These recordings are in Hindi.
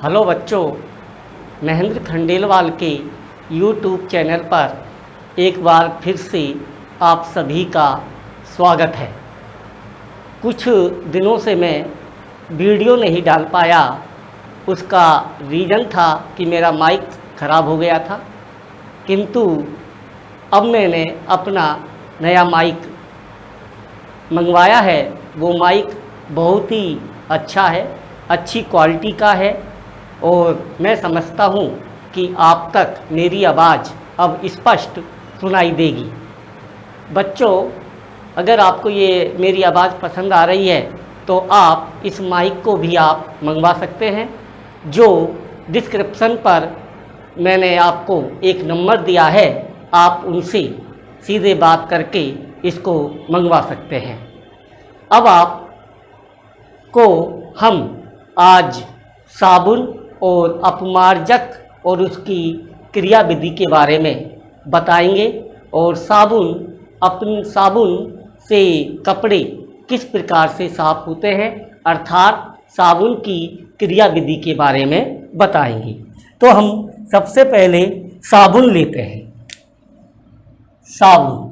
हेलो बच्चों, महेंद्र खंडेलवाल के यूट्यूब चैनल पर एक बार फिर से आप सभी का स्वागत है। कुछ दिनों से मैं वीडियो नहीं डाल पाया। उसका रीज़न था कि मेरा माइक ख़राब हो गया था, किंतु अब मैंने अपना नया माइक मंगवाया है। वो माइक बहुत ही अच्छा है, अच्छी क्वालिटी का है और मैं समझता हूँ कि आप तक मेरी आवाज़ अब स्पष्ट सुनाई देगी। बच्चों, अगर आपको ये मेरी आवाज़ पसंद आ रही है तो आप इस माइक को भी आप मंगवा सकते हैं, जो डिस्क्रिप्शन पर मैंने आपको एक नंबर दिया है। आप उनसे सीधे बात करके इसको मंगवा सकते हैं। अब आपको हम आज साबुन और अपमार्जक और उसकी क्रियाविधि के बारे में बताएंगे और साबुन से कपड़े किस प्रकार से साफ होते हैं, अर्थात साबुन की क्रियाविधि के बारे में बताएंगे। तो हम सबसे पहले साबुन लेते हैं। साबुन,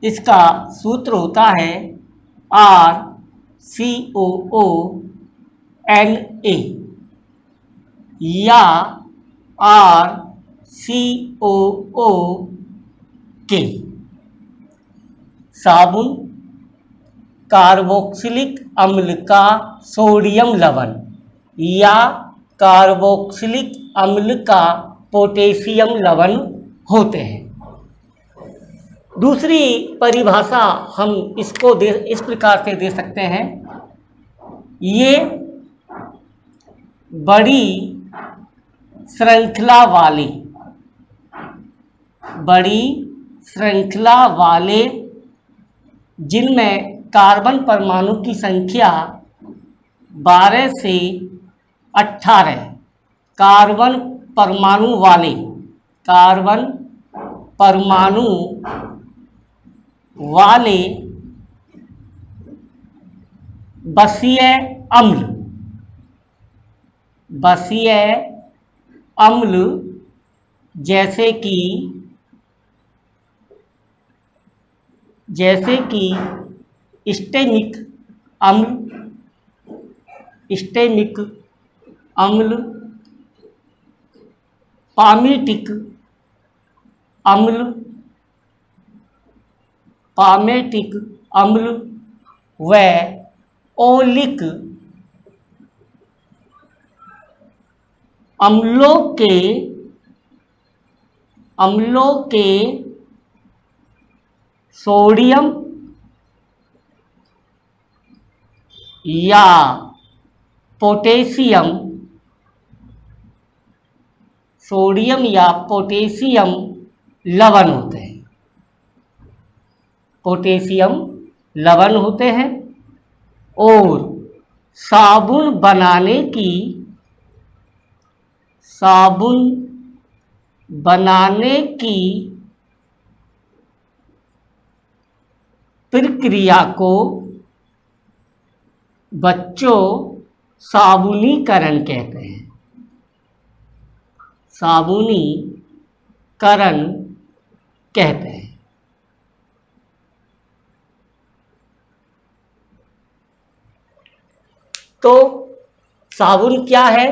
इसका सूत्र होता है RCOONA या RCOOK। साबुन कार्बोक्सिलिक अम्ल का सोडियम लवण या कार्बोक्सिलिक अम्ल का पोटेशियम लवण होते हैं। दूसरी परिभाषा हम इसको इस प्रकार से दे सकते हैं। ये बड़ी श्रृंखला वाले जिनमें कार्बन परमाणु की संख्या 12 से 18 कार्बन परमाणु वाले बसीय अम्ल जैसे कि स्टेमिक अम्ल, पामेटिक अम्ल व ओलिक अम्लों के सोडियम या पोटेशियम लवण होते हैं। और साबुन बनाने की प्रक्रिया को बच्चों साबुनीकरण कहते हैं। तो साबुन क्या है?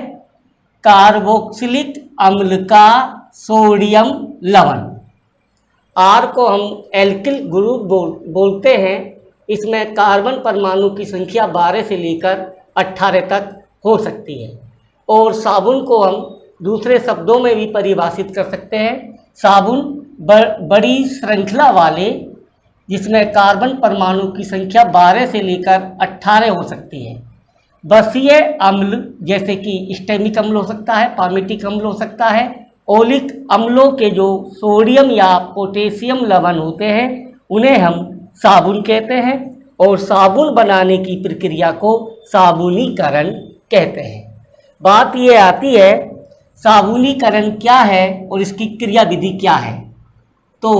कार्बोक्सिलिक अम्ल का सोडियम लवण। आर को हम एल्किल ग्रुप बोलते हैं। इसमें कार्बन परमाणु की संख्या 12 से लेकर 18 तक हो सकती है। और साबुन को हम दूसरे शब्दों में भी परिभाषित कर सकते हैं। साबुन बड़ी श्रृंखला वाले जिसमें कार्बन परमाणु की संख्या 12 से लेकर 18 हो सकती है। बसीय अम्ल जैसे कि स्टेमिक अम्ल हो सकता है, पामेटिक अम्ल हो सकता है। ओलिक अम्लों के जो सोडियम या पोटेशियम लवण होते हैं उन्हें हम साबुन कहते हैं। और साबुन बनाने की प्रक्रिया को साबुनीकरण कहते हैं। बात ये आती है साबुनीकरण क्या है और इसकी क्रियाविधि क्या है। तो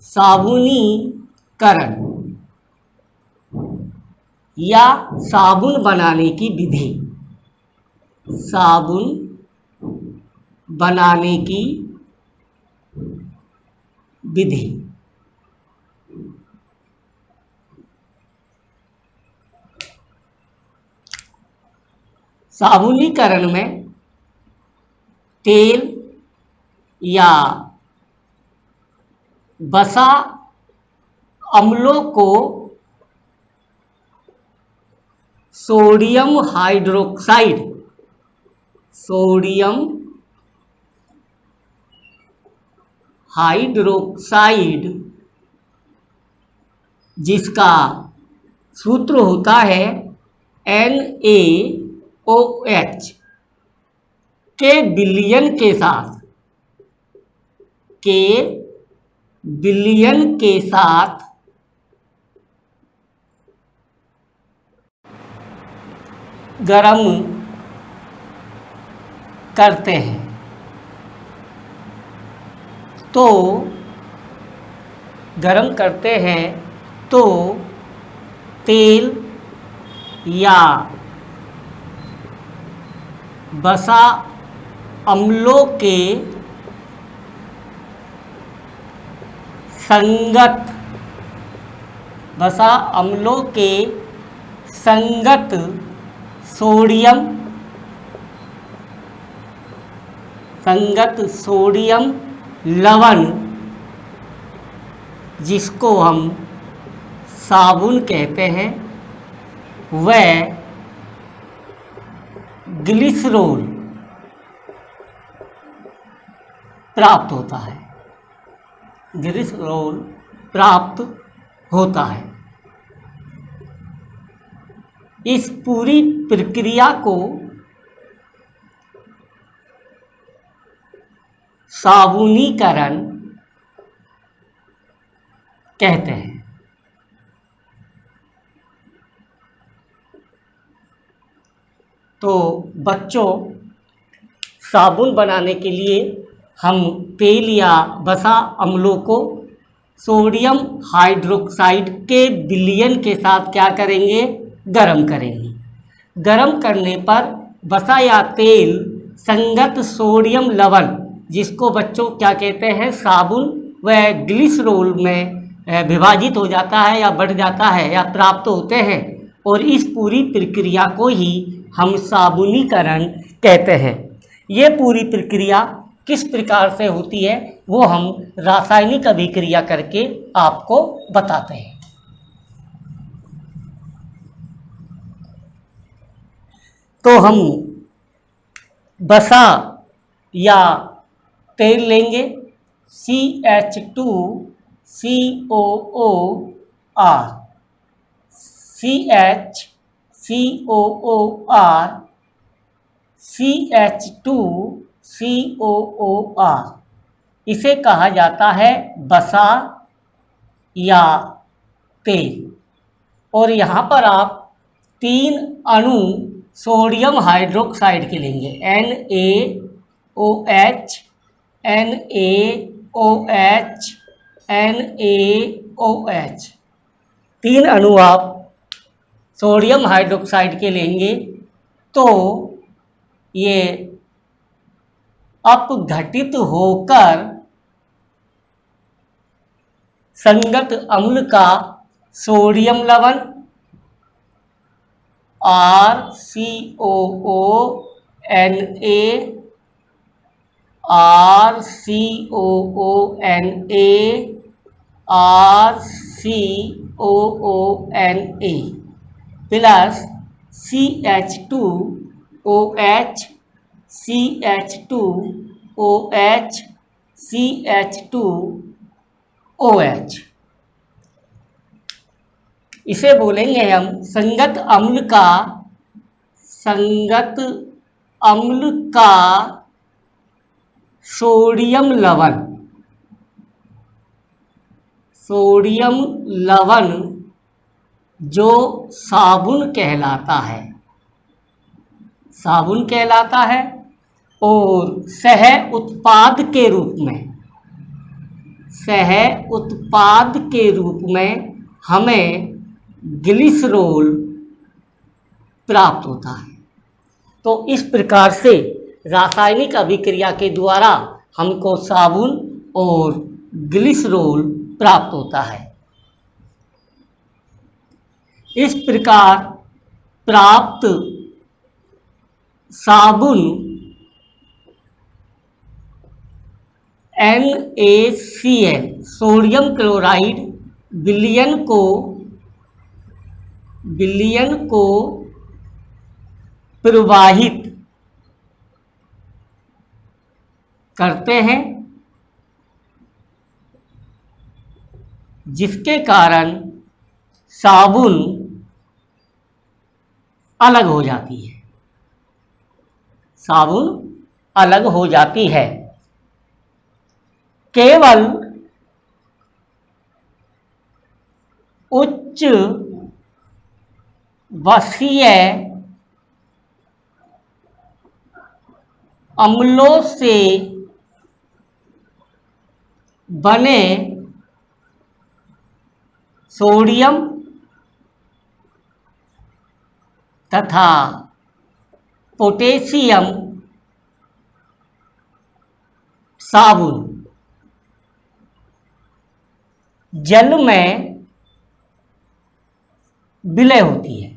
साबुनीकरण या साबुन बनाने की विधि। साबुन बनाने की विधि। साबुनीकरण में तेल या वसा अम्लों को सोडियम हाइड्रोक्साइड जिसका सूत्र होता है NaOH के विलयन के साथ गर्म करते हैं तो तेल या वसा अम्लों के संगत सोडियम लवण जिसको हम साबुन कहते हैं वह ग्लिसरॉल प्राप्त होता है। इस पूरी प्रक्रिया को साबुनीकरण कहते हैं। तो बच्चों, साबुन बनाने के लिए हम तेल या वसा अम्लों को सोडियम हाइड्रोक्साइड के विलयन के साथ क्या करेंगे? गर्म करेंगे। गर्म करने पर वसा या तेल संगत सोडियम लवण जिसको बच्चों क्या कहते हैं? साबुन, वह ग्लिसरॉल में विभाजित हो जाता है या बढ़ जाता है या प्राप्त होते हैं और इस पूरी प्रक्रिया को ही हम साबुनीकरण कहते हैं। ये पूरी प्रक्रिया किस प्रकार से होती है वो हम रासायनिक अभिक्रिया करके आपको बताते हैं। तो हम वसा या तेल लेंगे CH2COOR, इसे कहा जाता है वसा या तेल। और यहाँ पर आप 3 अणु सोडियम हाइड्रोक्साइड के लेंगे, NaOH, NaOH, NaOH, 3 अणु आप सोडियम हाइड्रोक्साइड के लेंगे तो ये अपघटित होकर संगत अम्ल का सोडियम लवण RCOONA प्लस CH2OH इसे बोलेंगे हम संगत अम्ल का सोडियम लवण जो साबुन कहलाता है और सह उत्पाद के रूप में हमें ग्लिसरॉल प्राप्त होता है। तो इस प्रकार से रासायनिक अभिक्रिया के द्वारा हमको साबुन और ग्लिसरॉल प्राप्त होता है। इस प्रकार प्राप्त साबुन NaCl सोडियम क्लोराइड विलयन को प्रवाहित करते हैं, जिसके कारण साबुन अलग हो जाती है। साबुन अलग हो जाती है। केवल उच्च बसीय अम्लों से बने सोडियम तथा पोटेशियम साबुन जल में विलय होती है।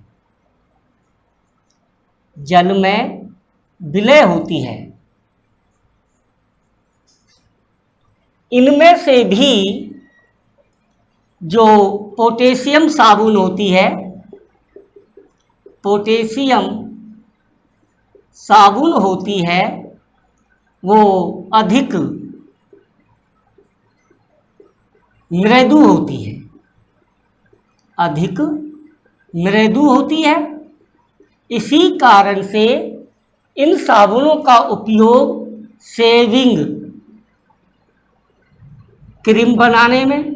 जल में विलय होती है। इनमें से भी जो पोटेशियम साबुन होती है, पोटेशियम साबुन होती है, वो अधिक मृदु होती है। अधिक मृदु होती है। इसी कारण से इन साबुनों का उपयोग शेविंग क्रीम बनाने में,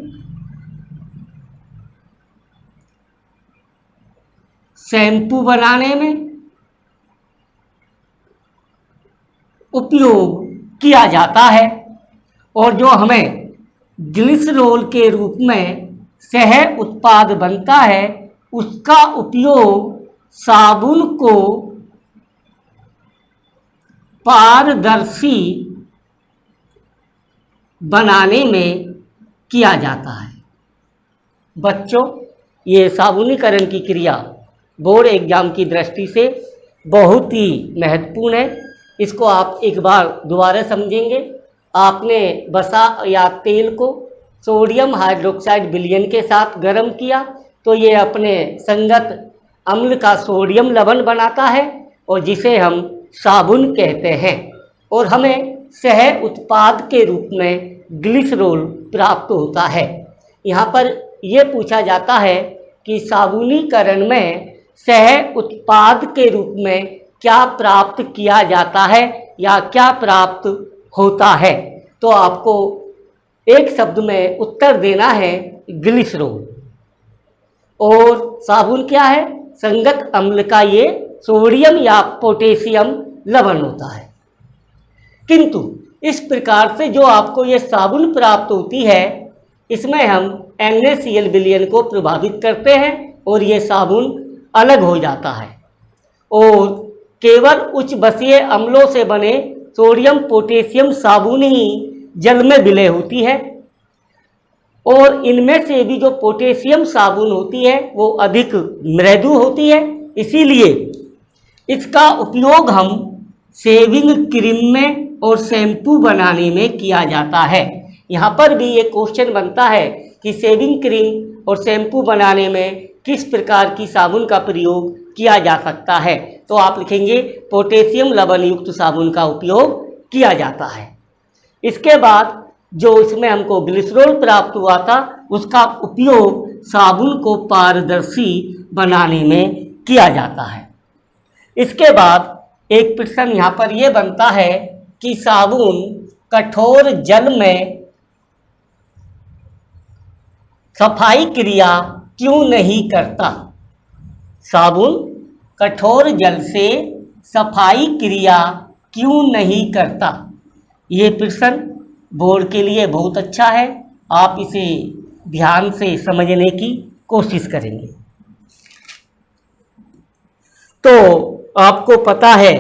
शैम्पू बनाने में उपयोग किया जाता है। और जो हमें ग्लिसरॉल के रूप में सह उत्पाद बनता है, उसका उपयोग साबुन को पारदर्शी बनाने में किया जाता है। बच्चों, ये साबुनीकरण की क्रिया बोर्ड एग्जाम की दृष्टि से बहुत ही महत्वपूर्ण है। इसको आप एक बार दोबारा समझेंगे। आपने वसा या तेल को सोडियम हाइड्रोक्साइड विलयन के साथ गर्म किया तो ये अपने संगत अम्ल का सोडियम लवण बनाता है और जिसे हम साबुन कहते हैं, और हमें सह उत्पाद के रूप में ग्लिसरॉल प्राप्त होता है। यहाँ पर यह पूछा जाता है कि साबुनीकरण में सह उत्पाद के रूप में क्या प्राप्त किया जाता है या क्या प्राप्त होता है, तो आपको एक शब्द में उत्तर देना है ग्लिसरॉल। और साबुन क्या है? संगत अम्ल का ये सोडियम या पोटेशियम लवण होता है। किंतु इस प्रकार से जो आपको ये साबुन प्राप्त होती है, इसमें हम NaCl विलयन को प्रभावित करते हैं और ये साबुन अलग हो जाता है और केवल उच्च बसीय अम्लों से बने सोडियम पोटेशियम साबुन ही जल में विलय होती है। और इनमें से भी जो पोटेशियम साबुन होती है वो अधिक मृदु होती है, इसीलिए इसका उपयोग हम शेविंग क्रीम में और शैम्पू बनाने में किया जाता है। यहाँ पर भी एक क्वेश्चन बनता है कि शेविंग क्रीम और शैम्पू बनाने में किस प्रकार की साबुन का प्रयोग किया जा सकता है, तो आप लिखेंगे पोटेशियम लवण युक्त साबुन का उपयोग किया जाता है। इसके बाद जो इसमें हमको ग्लिसरॉल प्राप्त हुआ था, उसका उपयोग साबुन को पारदर्शी बनाने में किया जाता है। इसके बाद एक प्रश्न यहाँ पर यह बनता है कि साबुन कठोर जल में सफाई क्रिया क्यों नहीं करता? साबुन कठोर जल से सफाई क्रिया क्यों नहीं करता? ये प्रश्न बोर्ड के लिए बहुत अच्छा है। आप इसे ध्यान से समझने की कोशिश करेंगे। तो आपको पता है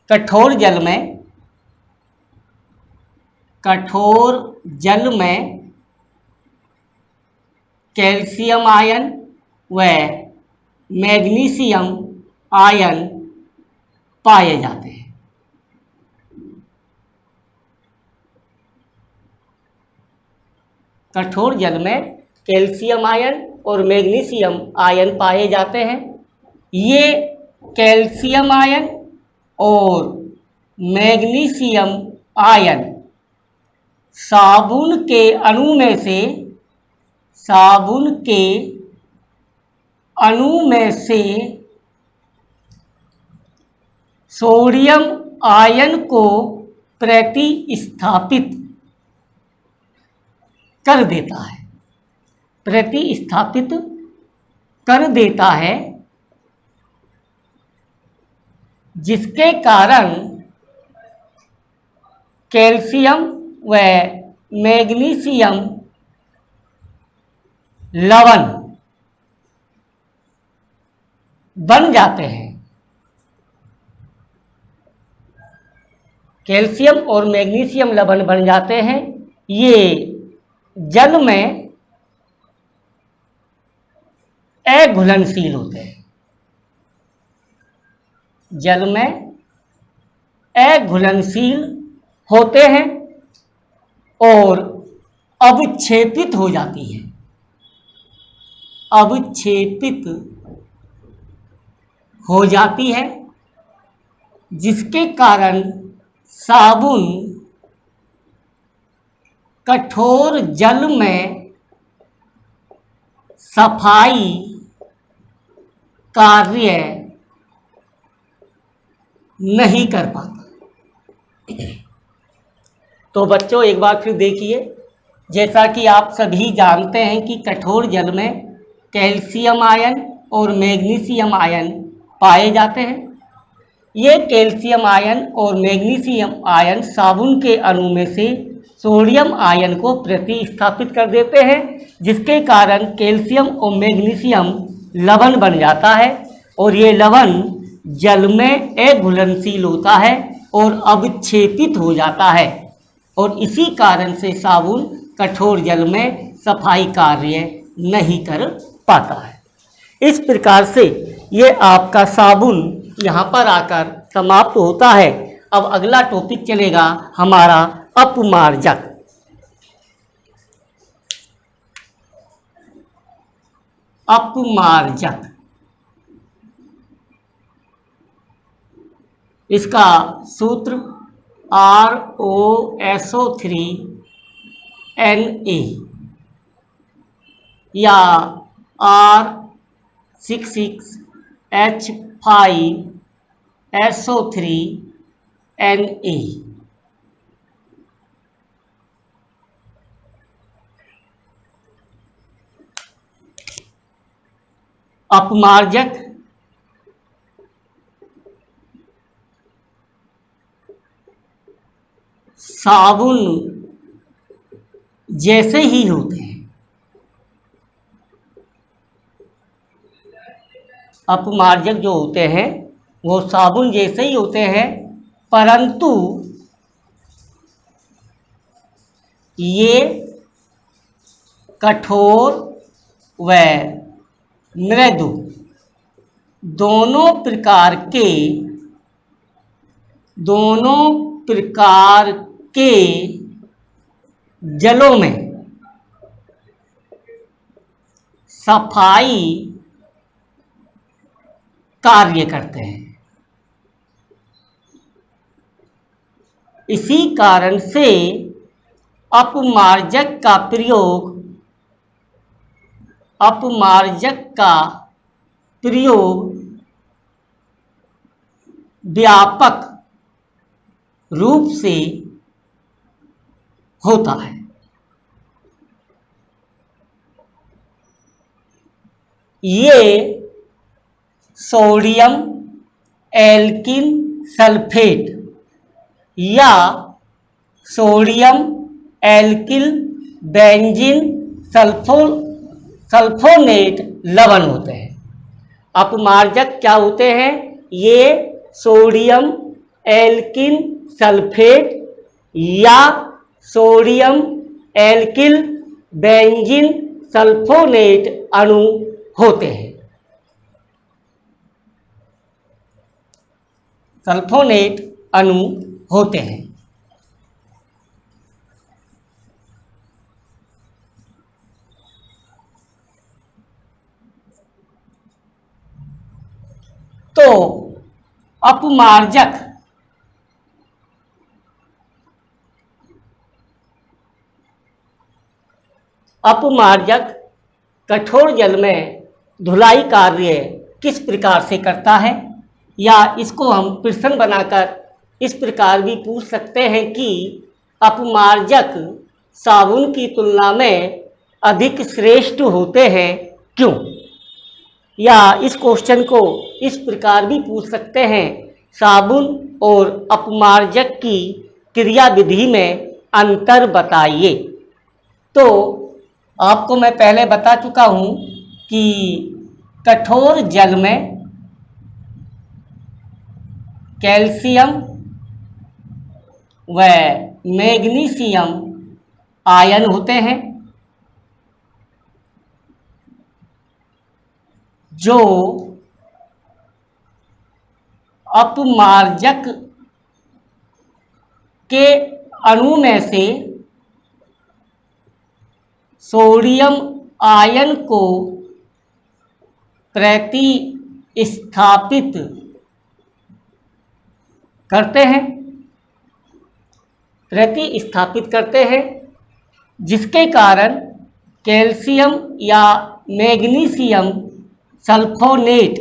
कठोर जल में कैल्शियम आयन व मैग्नीशियम आयन पाए जाते हैं। कठोर जल में कैल्शियम आयन और मैग्नीशियम आयन पाए जाते हैं। ये कैल्शियम आयन और मैग्नीशियम आयन साबुन के अणु में से सोडियम आयन को प्रतिस्थापित कर देता है, जिसके कारण कैल्शियम व मैग्नीशियम लवण बन जाते हैं। कैल्शियम और मैग्नीशियम लवण बन जाते हैं। ये जल में अघुलनशील होते हैं। जल में अघुलनशील होते हैं और अवक्षेपित हो जाती है। जिसके कारण साबुन कठोर जल में सफाई कार्य नहीं कर पाता। तो बच्चों एक बार फिर देखिए, जैसा कि आप सभी जानते हैं कि कठोर जल में कैल्शियम आयन और मैग्नीशियम आयन पाए जाते हैं। ये कैल्शियम आयन और मैग्नीशियम आयन साबुन के अणु में से सोडियम आयन को प्रतिस्थापित कर देते हैं, जिसके कारण कैल्शियम और मैग्नीशियम लवण बन जाता है और ये लवण जल में अघुलनशील होता है और अवक्षेपित हो जाता है और इसी कारण से साबुन कठोर जल में सफाई कार्य नहीं कर पाता है। इस प्रकार से ये आपका साबुन यहाँ पर आकर समाप्त होता है। अब अगला टॉपिक चलेगा हमारा अपमार्जक। इसका सूत्र ROSO3Na या R66H5SO3Na। अपमार्जक साबुन जैसे ही होते हैं। अपमार्जक जो होते हैं वो साबुन जैसे ही होते हैं, परंतु ये कठोर व मृदु दोनों प्रकार के जलों में सफाई कार्य करते हैं। इसी कारण से अपमार्जक का प्रयोग व्यापक रूप से होता है। ये सोडियम एल्किल सल्फेट या सोडियम एल्किल बेंजीन सल्फोनेट लवण होते हैं। अपमार्जक क्या होते हैं? ये सोडियम एल्किल सल्फेट या सोडियम एल्किल बेंजीन सल्फोनेट अणु होते हैं। सल्फोनेट अणु होते हैं। तो अपमार्जक कठोर जल में धुलाई कार्य किस प्रकार से करता है, या इसको हम प्रश्न बनाकर इस प्रकार भी पूछ सकते हैं कि अपमार्जक साबुन की तुलना में अधिक श्रेष्ठ होते हैं, क्यों? या इस क्वेश्चन को इस प्रकार भी पूछ सकते हैं, साबुन और अपमार्जक की क्रिया विधि में अंतर बताइए। तो आपको मैं पहले बता चुका हूं कि कठोर जल में कैल्शियम व मैग्नीशियम आयन होते हैं, जो अपमार्जक के अणु में से सोडियम आयन को प्रतिस्थापित करते हैं, जिसके कारण कैल्शियम या मैग्नीशियम सल्फोनेट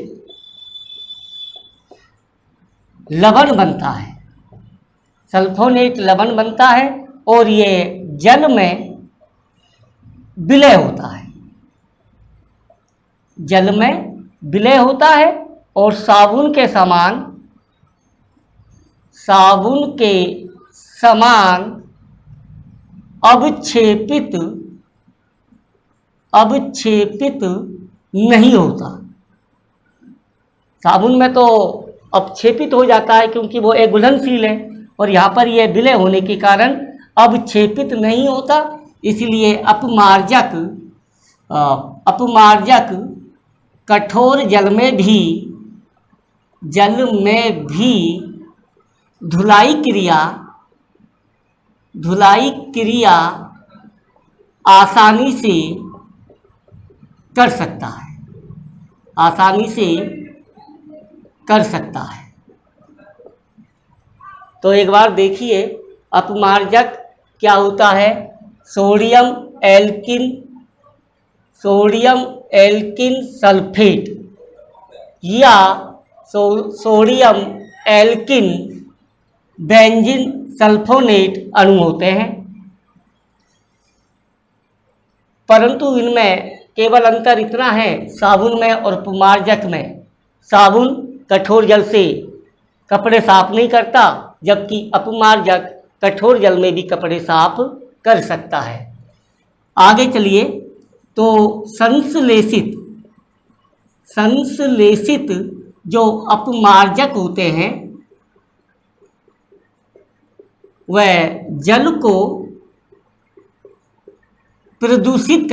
लवण बनता है और ये जल में विलय होता है और साबुन के समान अवक्षेपित नहीं होता। साबुन में तो अवक्षेपित हो जाता है क्योंकि वो एक घुलनशील है, और यहाँ पर यह विलय होने के कारण अवक्षेपित नहीं होता। इसलिए अपमार्जक कठोर जल में भी धुलाई क्रिया आसानी से कर सकता है। तो एक बार देखिए, अपमार्जक क्या होता है? सोडियम एल्किल सल्फेट या सोडियम एल्किल बेंजीन सल्फोनेट अणु होते हैं, परंतु इनमें केवल अंतर इतना है साबुन में और अपमार्जक में। साबुन कठोर जल से कपड़े साफ नहीं करता, जबकि अपमार्जक कठोर जल में भी कपड़े साफ कर सकता है। आगे चलिए, तो संश्लेषित जो अपमार्जक होते हैं वह जल को प्रदूषित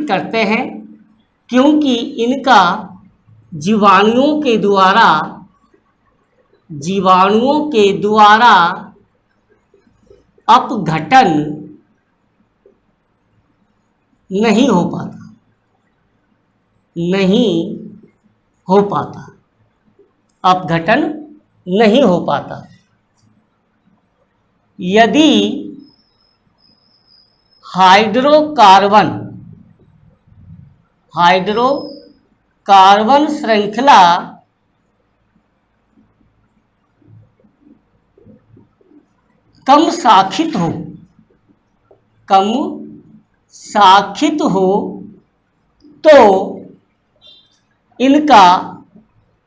करते हैं, क्योंकि इनका जीवाणुओं के द्वारा अपघटन नहीं हो पाता। यदि हाइड्रोकार्बन श्रृंखला कम शाखित हो तो इनका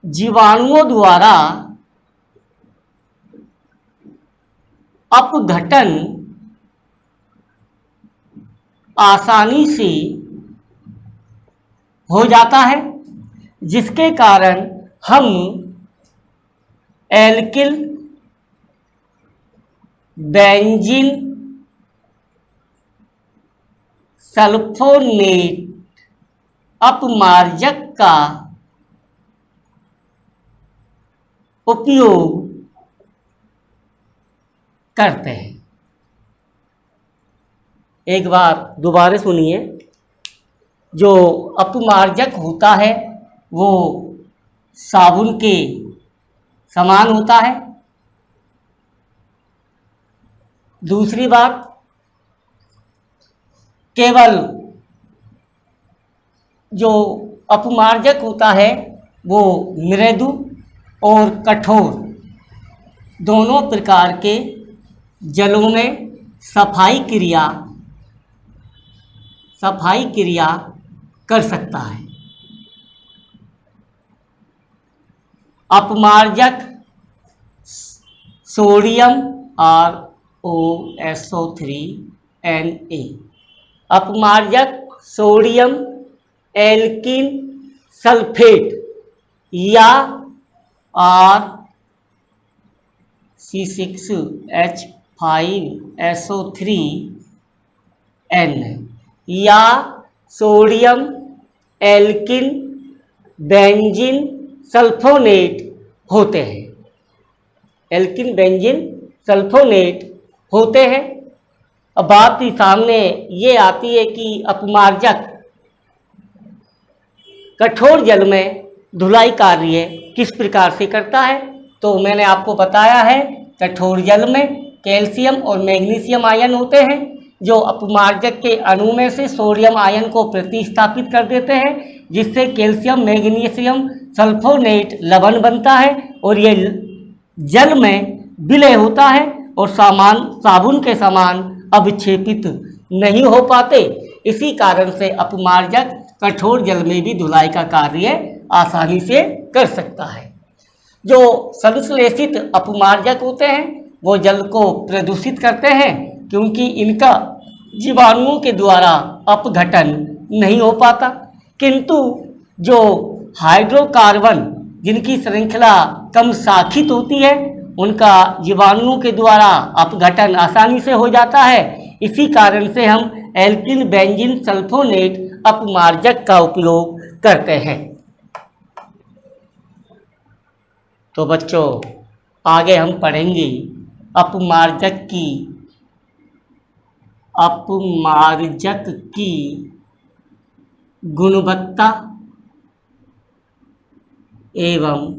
जीवाणुओं द्वारा अपघटन आसानी से हो जाता है, जिसके कारण हम एल्किल बेंजीन सल्फोनेट अपमार्जक का उपयोग करते हैं। एक बार दोबारा सुनिए। जो अपमार्जक होता है वो साबुन के समान होता है। दूसरी बात, केवल जो अपमार्जक होता है वो मृदु और कठोर दोनों प्रकार के जलों में सफाई क्रिया कर सकता है। अपमार्जक सोडियम ROSO3Na, अपमार्जक सोडियम एल्कीन सल्फेट या RC6H5SO3N या सोडियम एल्कीन बेंजीन सल्फोनेट होते हैं। एल्कीन बेंजीन सल्फोनेट होते हैं। अब बात ही सामने ये आती है कि अपमार्जक कठोर जल में धुलाई कार्य किस प्रकार से करता है। तो मैंने आपको बताया है, कठोर जल में कैल्शियम और मैग्नीशियम आयन होते हैं जो अपमार्जक के अणु में से सोडियम आयन को प्रतिस्थापित कर देते हैं, जिससे कैल्शियम मैग्नीशियम सल्फोनेट लवण बनता है और ये जल में विलय होता है और साबुन के समान अवक्षेपित नहीं हो पाते। इसी कारण से अपमार्जक कठोर जल में भी धुलाई का कार्य आसानी से कर सकता है। जो संश्लेषित अपमार्जक होते हैं वो जल को प्रदूषित करते हैं, क्योंकि इनका जीवाणुओं के द्वारा अपघटन नहीं हो पाता। किंतु जो हाइड्रोकार्बन जिनकी श्रृंखला कम शाखित होती है उनका जीवाणुओं के द्वारा अपघटन आसानी से हो जाता है। इसी कारण से हम एल्कीन बेंजीन सल्फोनेट अपमार्जक का उपयोग करते हैं। तो बच्चों, आगे हम पढ़ेंगे अपमार्जक की गुणवत्ता एवं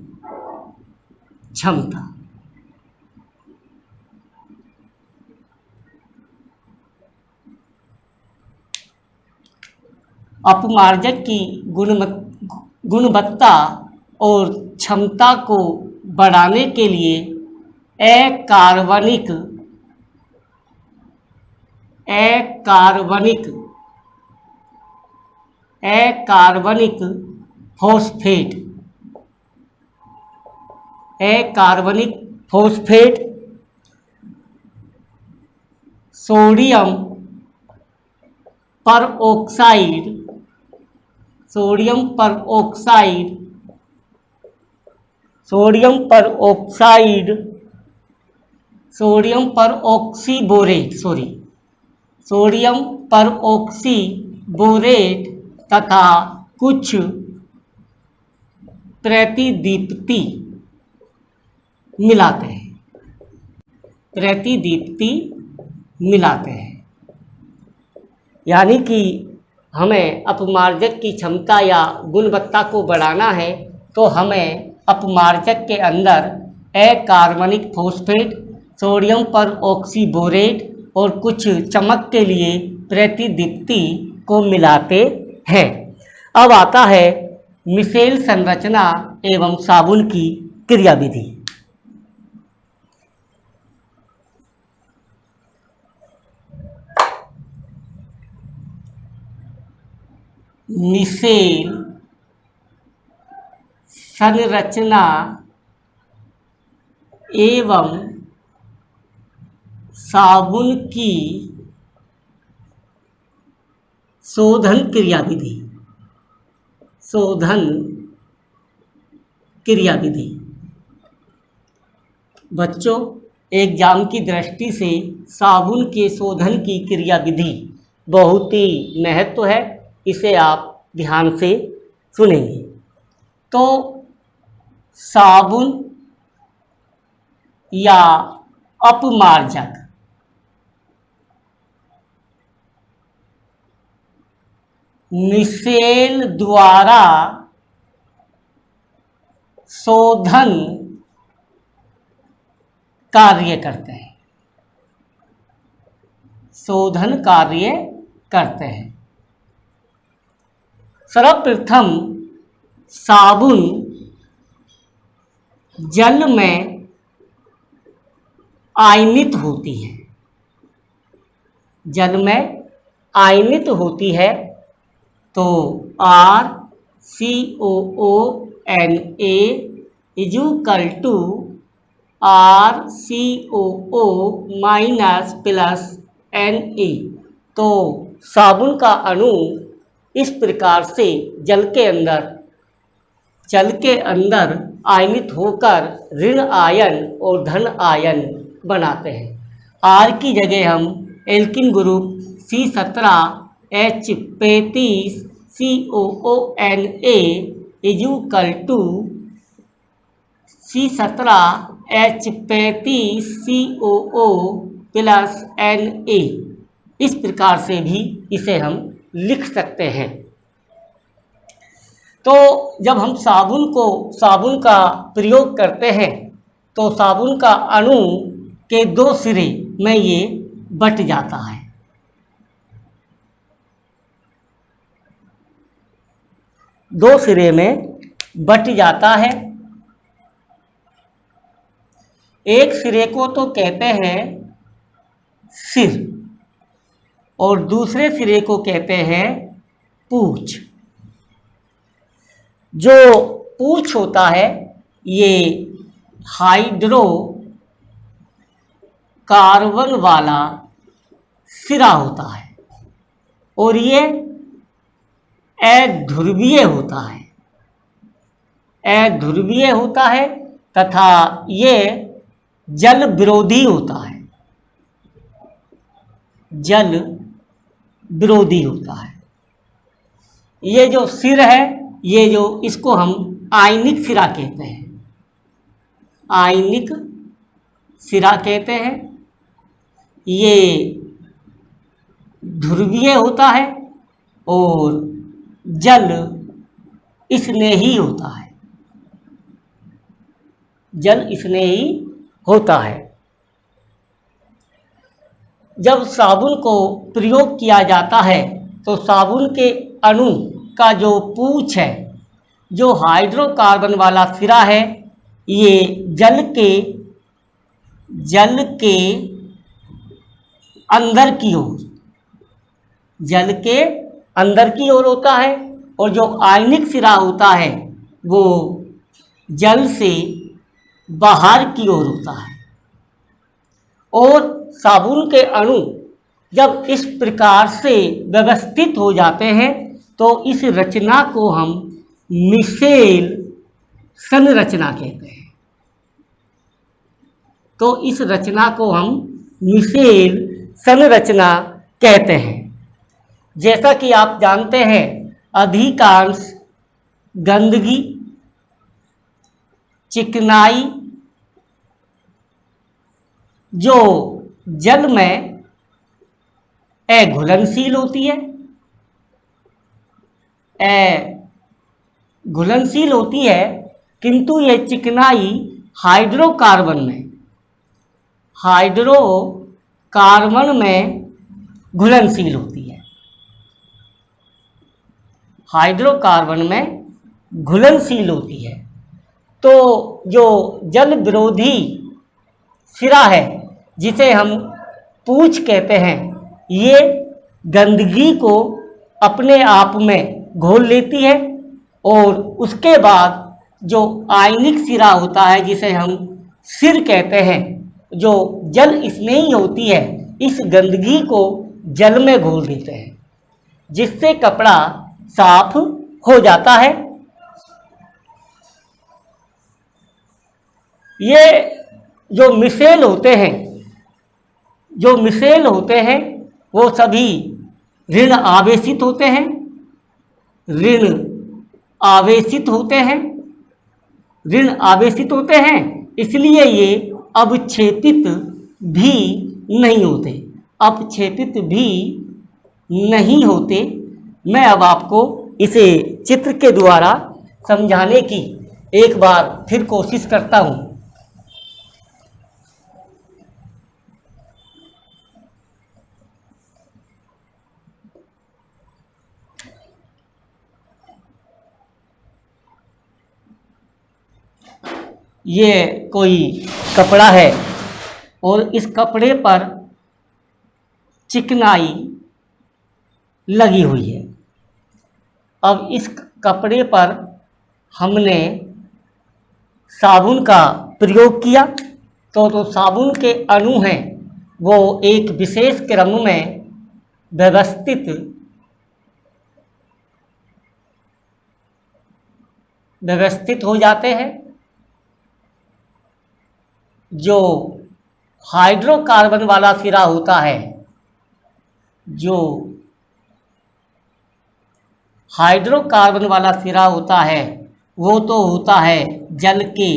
क्षमता। अपमार्जक की गुणवत्ता और क्षमता को बढ़ाने के लिए अकार्बनिक फॉस्फेट सोडियम परऑक्सीबोरेट तथा कुछ प्रतिदीप्ति मिलाते हैं। यानी कि हमें अपमार्जक की क्षमता या गुणवत्ता को बढ़ाना है तो हमें अपमार्जक के अंदर अकार्बनिक फॉस्फेट, सोडियम परऑक्सीबोरेट और कुछ चमक के लिए प्रतिदीप्ति को मिलाते हैं। अब आता है मिशेल संरचना एवं साबुन की क्रियाविधि। मिशेल संरचना एवं साबुन की शोधन क्रियाविधि, शोधन क्रियाविधि। बच्चों, एग्जाम की दृष्टि से साबुन के शोधन की क्रियाविधि बहुत ही महत्व है, इसे आप ध्यान से सुनेंगे। तो साबुन या अपमार्जक मिशेल द्वारा शोधन कार्य करते हैं, शोधन कार्य करते हैं। सर्वप्रथम साबुन जल में आयनित होती है, जल में आयनित होती है तो RCOONA = RCOO- Na। तो साबुन का अणु इस प्रकार से जल के अंदर आयनित होकर ऋण आयन और धन आयन बनाते हैं। R की जगह हम alkene group C17H35 COONA = C17H35 COO + Na। इस प्रकार से भी इसे हम लिख सकते हैं। तो जब हम साबुन का प्रयोग करते हैं तो साबुन का अणु के दो सिरे में ये बट जाता है। दो सिरे में बट जाता है। एक सिरे को तो कहते हैं सिर और दूसरे सिरे को कहते हैं पूंछ। जो पूंछ होता है ये हाइड्रोकार्बन वाला सिरा होता है और ये अध्रुवीय होता है, अध्रुवीय होता है तथा ये जल विरोधी होता है, जल विरोधी होता है। ये जो सिर है, ये जो इसको हम आयनिक सिरा कहते हैं, आयनिक सिरा कहते हैं। ये ध्रुवीय होता है और जल स्नेही होता है, जल स्नेही होता है। जब साबुन को प्रयोग किया जाता है तो साबुन के अणु का जो पूंछ है, जो हाइड्रोकार्बन वाला सिरा है, ये जल के अंदर की ओर, जल के अंदर की ओर होता है और जो आयनिक सिरा होता है वो जल से बाहर की ओर होता है। और साबुन के अणु जब इस प्रकार से व्यवस्थित हो जाते हैं तो इस रचना को हम मिशेल संरचना कहते हैं। तो इस रचना को हम मिशेल संरचना कहते हैं। जैसा कि आप जानते हैं, अधिकांश गंदगी, चिकनाई जो जल में अघुलनशील होती है, अघुलनशील होती है, किंतु ये चिकनाई हाइड्रोकार्बन में घुलनशील होती है, हाइड्रोकार्बन में घुलनशील होती है। तो जो जल विरोधी सिरा है, जिसे हम पूंछ कहते हैं, ये गंदगी को अपने आप में घोल लेती है और उसके बाद जो आयनिक सिरा होता है, जिसे हम सिर कहते हैं, जो जल स्नेही होती है, इस गंदगी को जल में घोल देते हैं। जिससे कपड़ा साफ हो जाता है। ये जो मिसेल होते हैं वो सभी ऋण आवेशित होते हैं, इसलिए ये अवक्षेपित भी नहीं होते। मैं अब आपको इसे चित्र के द्वारा समझाने की एक बार फिर कोशिश करता हूँ। ये कोई कपड़ा है और इस कपड़े पर चिकनाई लगी हुई है। अब इस कपड़े पर हमने साबुन का प्रयोग किया तो साबुन के अणु हैं वो एक विशेष क्रम में व्यवस्थित हो जाते हैं। जो हाइड्रोकार्बन वाला सिरा होता है वो तो होता है जल के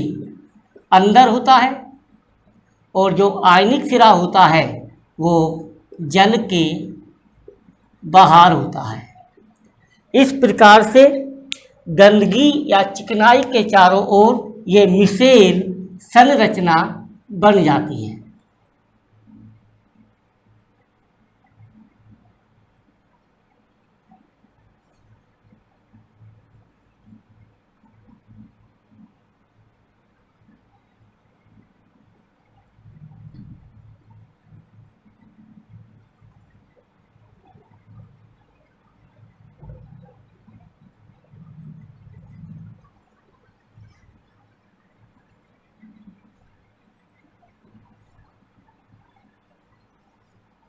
अंदर होता है, और जो आयनिक सिरा होता है वो जल के बाहर होता है। इस प्रकार से गंदगी या चिकनाई के चारों ओर ये मिसेल संरचना बन जाती है।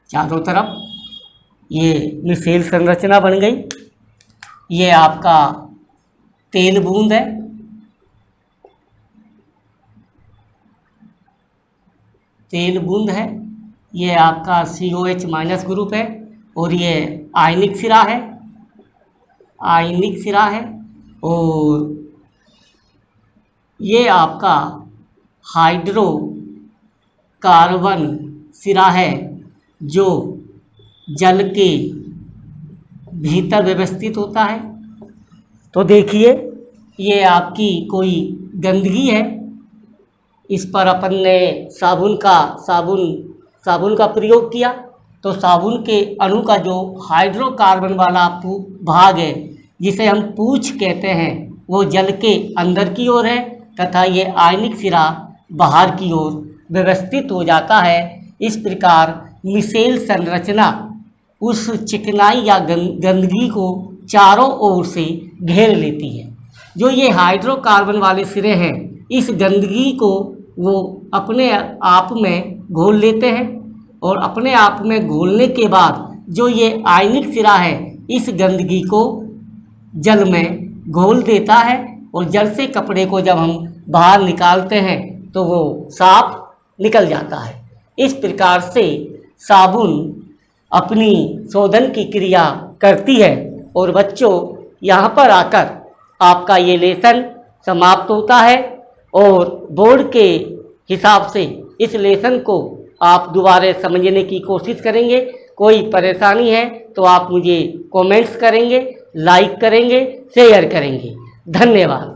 चारों तरफ ये मिसेल संरचना बन गई। ये आपका तेल बूंद है, ये आपका COH माइनस ग्रुप है, और ये आयनिक सिरा है, और ये आपका हाइड्रोकार्बन सिरा है जो जल के भीतर व्यवस्थित होता है। तो देखिए ये आपकी कोई गंदगी है, इस पर अपन ने साबुन का प्रयोग किया तो साबुन के अणु का जो हाइड्रोकार्बन वाला भाग है जिसे हम पूंछ कहते हैं वो जल के अंदर की ओर है, तथा ये आयनिक सिरा बाहर की ओर व्यवस्थित हो जाता है। इस प्रकार मिसेल संरचना उस चिकनाई या गंदगी को चारों ओर से घेर लेती है। जो ये हाइड्रोकार्बन वाले सिरे हैं इस गंदगी को वो अपने आप में घोल लेते हैं, और अपने आप में घोलने के बाद जो ये आयनिक सिरा है इस गंदगी को जल में घोल देता है, और जल से कपड़े को जब हम बाहर निकालते हैं तो वो साफ निकल जाता है। इस प्रकार से साबुन अपनी शोधन की क्रिया करती है। और बच्चों यहाँ पर आकर आपका ये लेसन समाप्त होता है, और बोर्ड के हिसाब से इस लेसन को आप दोबारा समझने की कोशिश करेंगे। कोई परेशानी है तो आप मुझे कमेंट्स करेंगे, लाइक करेंगे, शेयर करेंगे। धन्यवाद।